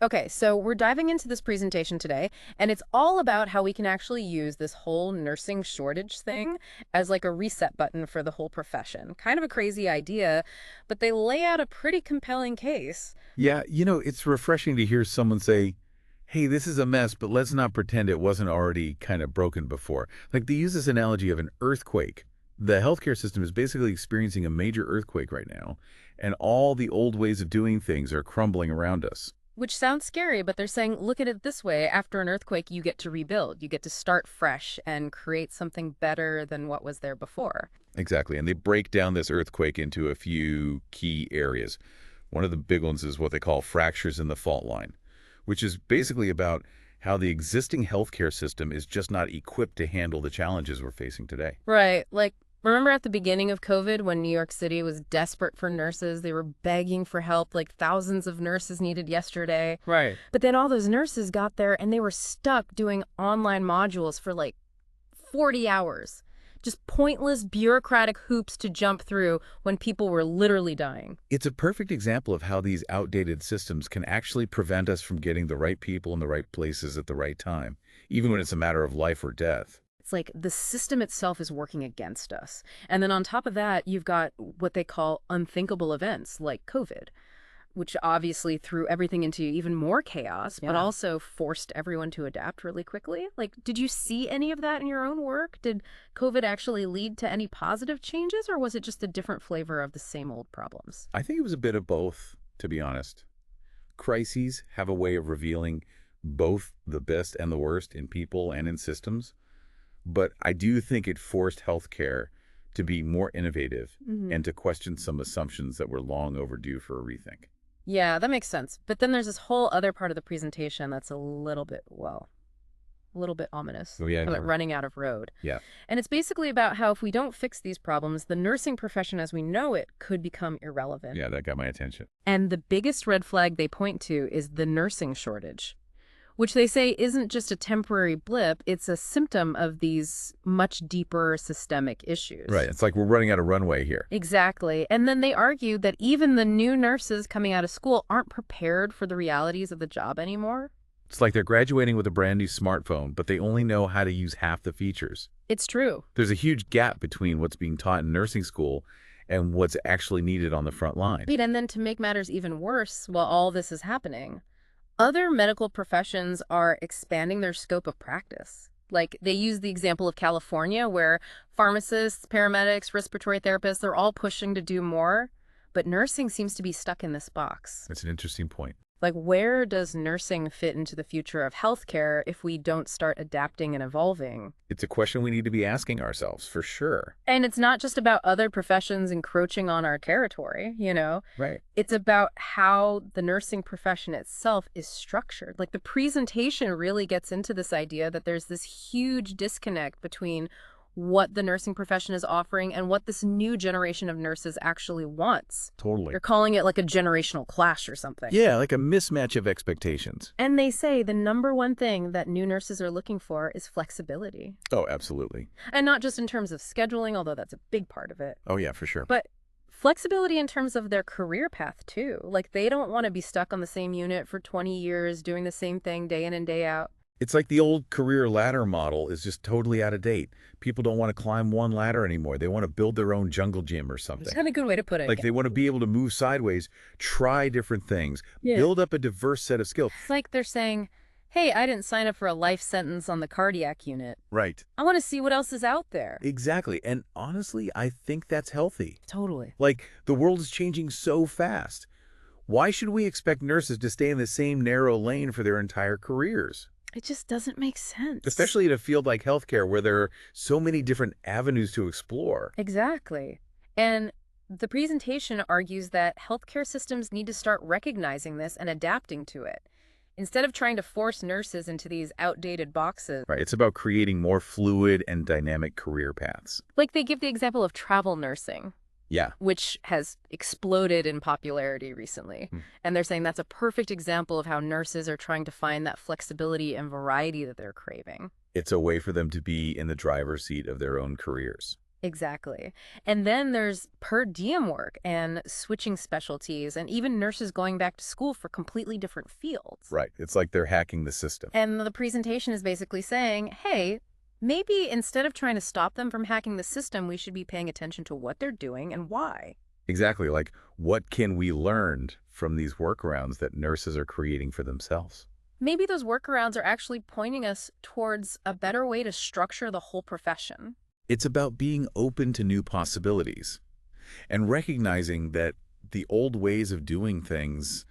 Okay, so we're diving into this presentation today, and it's all about how we can actually use this whole nursing shortage thing as like a reset button for the whole profession. Kind of a crazy idea, but they lay out a pretty compelling case. Yeah, it's refreshing to hear someone say, hey, this is a mess, but let's not pretend it wasn't already kind of broken before. Like they use this analogy of an earthquake. The healthcare system is basically experiencing a major earthquake right now, and all the old ways of doing things are crumbling around us. Which sounds scary, but they're saying, look at it this way. After an earthquake, you get to rebuild. You get to start fresh and create something better than what was there before. Exactly, and they break down this earthquake into a few key areas. One of the big ones is what they call fractures in the fault line, which is basically about how the existing healthcare system is just not equipped to handle the challenges we're facing today. Right. Like, remember at the beginning of COVID when New York City was desperate for nurses? They were begging for help, like thousands of nurses needed yesterday. Right. But then all those nurses got there and they were stuck doing online modules for like 40 hours. Just pointless bureaucratic hoops to jump through when people were literally dying. It's a perfect example of how these outdated systems can actually prevent us from getting the right people in the right places at the right time, even when it's a matter of life or death. It's like the system itself is working against us. And then on top of that, you've got what they call unthinkable events like COVID, which obviously threw everything into even more chaos, but Yeah. also forced everyone to adapt really quickly. Like, did you see any of that in your own work? Did COVID actually lead to any positive changes, or was it just a different flavor of the same old problems? I think it was a bit of both, to be honest. Crises have a way of revealing both the best and the worst in people and in systems, but I do think it forced healthcare to be more innovative and to question some assumptions that were long overdue for a rethink. Yeah, that makes sense. But then there's this whole other part of the presentation that's a little bit, well, a little bit ominous. Oh, yeah, Call it never. running out of road. Yeah. And it's basically about how if we don't fix these problems, the nursing profession as we know it could become irrelevant. Yeah, that got my attention. And the biggest red flag they point to is the nursing shortage, which they say isn't just a temporary blip, it's a symptom of these much deeper systemic issues. Right. It's like we're running out of runway here. Exactly. And then they argue that even the new nurses coming out of school aren't prepared for the realities of the job anymore. It's like they're graduating with a brand new smartphone, but they only know how to use half the features. It's true. There's a huge gap between what's being taught in nursing school and what's actually needed on the front line. And then to make matters even worse, while all this is happening, other medical professions are expanding their scope of practice. Like they use the example of California where pharmacists, paramedics, respiratory therapists, they're all pushing to do more, but nursing seems to be stuck in this box. That's an interesting point. Like where does nursing fit into the future of healthcare if we don't start adapting and evolving? It's a question we need to be asking ourselves, for sure. And it's not just about other professions encroaching on our territory, you know? Right. It's about how the nursing profession itself is structured. Like the presentation really gets into this idea that there's this huge disconnect between what the nursing profession is offering and what this new generation of nurses actually wants. Totally. They're calling it like a generational clash or something. Yeah, like a mismatch of expectations. And they say the number one thing that new nurses are looking for is flexibility. Oh, absolutely. And not just in terms of scheduling, although that's a big part of it, Oh, yeah, for sure. but flexibility in terms of their career path too. Like they don't want to be stuck on the same unit for 20 years doing the same thing day in and day out. It's like the old career ladder model is just totally out of date. People don't want to climb one ladder anymore. They want to build their own jungle gym or It's something. kind of a good way to put it. Like they want to be able to move sideways, try different things, Yeah. build up a diverse set of skills. It's like they're saying, hey, I didn't sign up for a life sentence on the cardiac unit. Right. I want to see what else is out there. Exactly. And honestly, I think that's healthy. Totally. Like the world is changing so fast. Why should we expect nurses to stay in the same narrow lane for their entire careers? It just doesn't make sense. Especially in a field like healthcare where there are so many different avenues to explore. Exactly. And the presentation argues that healthcare systems need to start recognizing this and adapting to it. Instead of trying to force nurses into these outdated boxes, Right. It's about creating more fluid and dynamic career paths. like they give the example of travel nursing, Yeah. which has exploded in popularity recently. And they're saying that's a perfect example of how nurses are trying to find that flexibility and variety that they're craving. It's a way for them to be in the driver's seat of their own careers. Exactly. And then there's per diem work and switching specialties and even nurses going back to school for completely different fields. Right. It's like they're hacking the system. And the presentation is basically saying, hey, maybe instead of trying to stop them from hacking the system, we should be paying attention to what they're doing and why. Exactly. Like, what can we learn from these workarounds that nurses are creating for themselves? Maybe those workarounds are actually pointing us towards a better way to structure the whole profession. It's about being open to new possibilities and recognizing that the old ways of doing things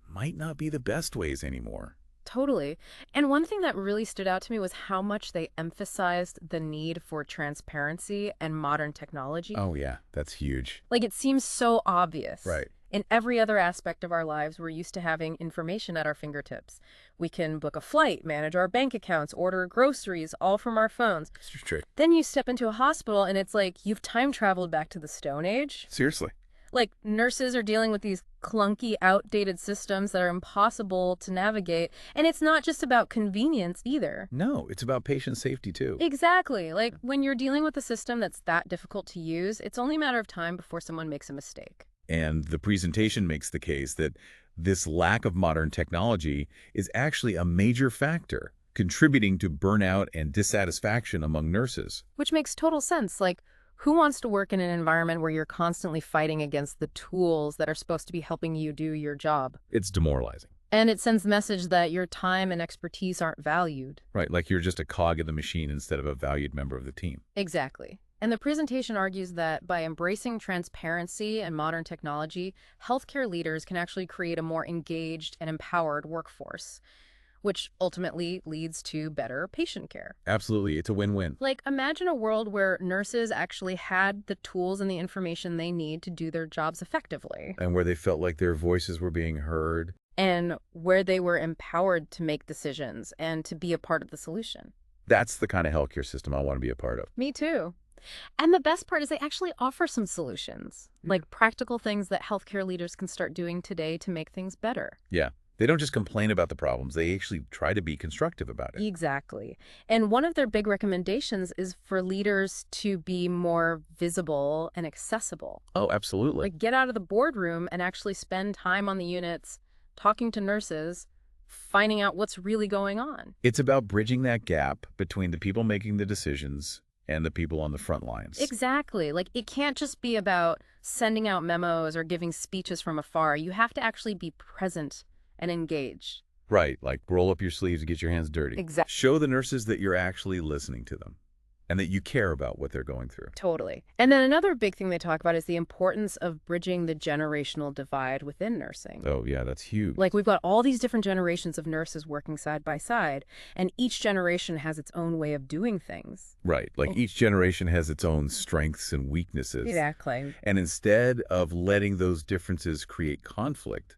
might not be the best ways anymore. Totally. And one thing that really stood out to me was how much they emphasized the need for transparency and modern technology. Oh, yeah, that's huge. Like, it seems so obvious. Right. In every other aspect of our lives, we're used to having information at our fingertips. We can book a flight, manage our bank accounts, order groceries, all from our phones. It's true. Then you step into a hospital and it's like you've time traveled back to the Stone Age. Seriously. Like, nurses are dealing with these clunky, outdated systems that are impossible to navigate. And it's not just about convenience either. No, it's about patient safety too. Exactly. Like, when you're dealing with a system that's that difficult to use, it's only a matter of time before someone makes a mistake. And the presentation makes the case that this lack of modern technology is actually a major factor contributing to burnout and dissatisfaction among nurses. Which makes total sense. Like, who wants to work in an environment where you're constantly fighting against the tools that are supposed to be helping you do your job? It's demoralizing. And it sends the message that your time and expertise aren't valued. Right, like you're just a cog in the machine instead of a valued member of the team. Exactly. And the presentation argues that by embracing transparency and modern technology, healthcare leaders can actually create a more engaged and empowered workforce, which ultimately leads to better patient care. Absolutely, it's a win-win. Like, imagine a world where nurses actually had the tools and the information they need to do their jobs effectively, And where they felt like their voices were being heard. and where they were empowered to make decisions and to be a part of the solution. That's the kind of healthcare system I want to be a part of. Me too. And the best part is they actually offer some solutions, like practical things that healthcare leaders can start doing today to make things better. Yeah, they don't just complain about the problems, they actually try to be constructive about it. Exactly. And one of their big recommendations is for leaders to be more visible and accessible. Oh, absolutely. Like, get out of the boardroom and actually spend time on the units, talking to nurses, finding out what's really going on. It's about bridging that gap between the people making the decisions and the people on the front lines. Exactly. Like, it can't just be about sending out memos or giving speeches from afar. You have to actually be present and engaged. Right, like roll up your sleeves and get your hands dirty. Exactly. Show the nurses that you're actually listening to them and that you care about what they're going through. Totally. And then another big thing they talk about is the importance of bridging the generational divide within nursing. Oh, yeah, that's huge. Like, we've got all these different generations of nurses working side by side, and each generation has its own way of doing things. Right, like each generation has its own strengths and weaknesses. Exactly. And instead of letting those differences create conflict,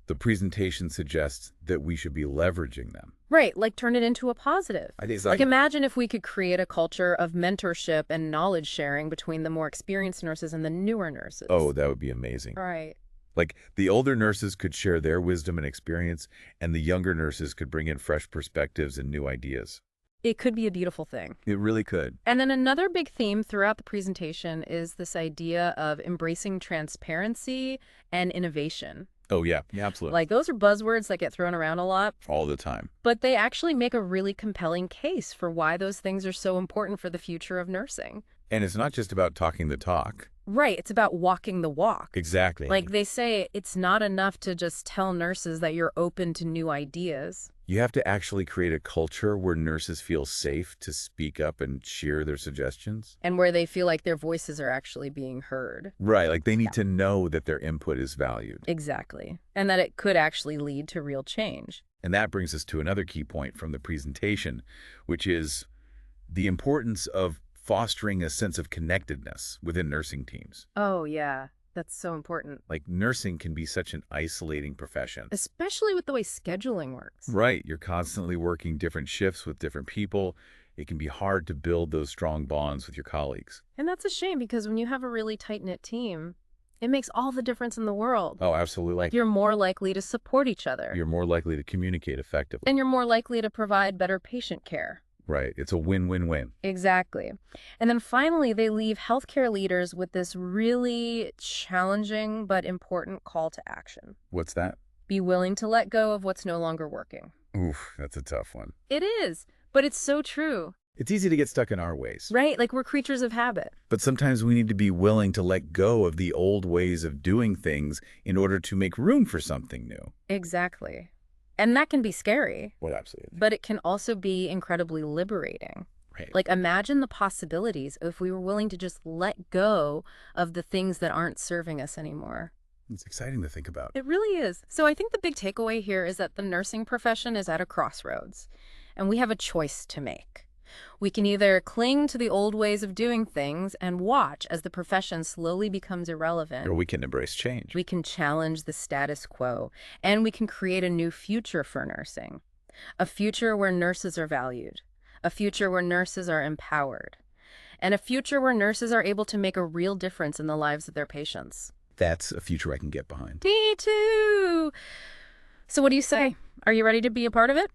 the presentation suggests that we should be leveraging them. Right, like turn it into a positive. I think it's Like, imagine if we could create a culture of mentorship and knowledge sharing between the more experienced nurses and the newer nurses. oh, that would be amazing. Right. Like the older nurses could share their wisdom and experience, and the younger nurses could bring in fresh perspectives and new ideas. It could be a beautiful thing. It really could. And then another big theme throughout the presentation is this idea of embracing transparency and innovation. Oh, yeah, absolutely. Like, those are buzzwords that get thrown around a lot, all the time. but they actually make a really compelling case for why those things are so important for the future of nursing. And it's not just about talking the talk. Right, it's about walking the walk. Exactly. Like, they say it's not enough to just tell nurses that you're open to new ideas. You have to actually create a culture where nurses feel safe to speak up and share their suggestions. And where they feel like their voices are actually being heard. Right, like they need to know that their input is valued. Exactly. And that it could actually lead to real change. And that brings us to another key point from the presentation, which is the importance of fostering a sense of connectedness within nursing teams. Oh, yeah. That's so important. Like nursing can be such an isolating profession. Especially with the way scheduling works. Right, you're constantly working different shifts with different people. It can be hard to build those strong bonds with your colleagues. And that's a shame because when you have a really tight-knit team, it makes all the difference in the world. Oh, absolutely. You're more likely to support each other. You're more likely to communicate effectively. And you're more likely to provide better patient care. Right. It's a win-win-win. Exactly. And then finally, they leave healthcare leaders with this really challenging but important call to action. What's that? Be willing to let go of what's no longer working. Oof, that's a tough one. It is, but it's so true, It's easy to get stuck in our ways. right? Like we're creatures of habit. But sometimes we need to be willing to let go of the old ways of doing things in order to make room for something new. Exactly. And that can be scary, Well, absolutely. but it can also be incredibly liberating. Right. Like imagine the possibilities if we were willing to just let go of the things that aren't serving us anymore. It's exciting to think about. It really is. So I think the big takeaway here is that the nursing profession is at a crossroads, and we have a choice to make. We can either cling to the old ways of doing things and watch as the profession slowly becomes irrelevant. Or we can embrace change. We can challenge the status quo, and we can create a new future for nursing. A future where nurses are valued, a future where nurses are empowered, and a future where nurses are able to make a real difference in the lives of their patients. That's a future I can get behind. Me too! So what do you say? Are you ready to be a part of it?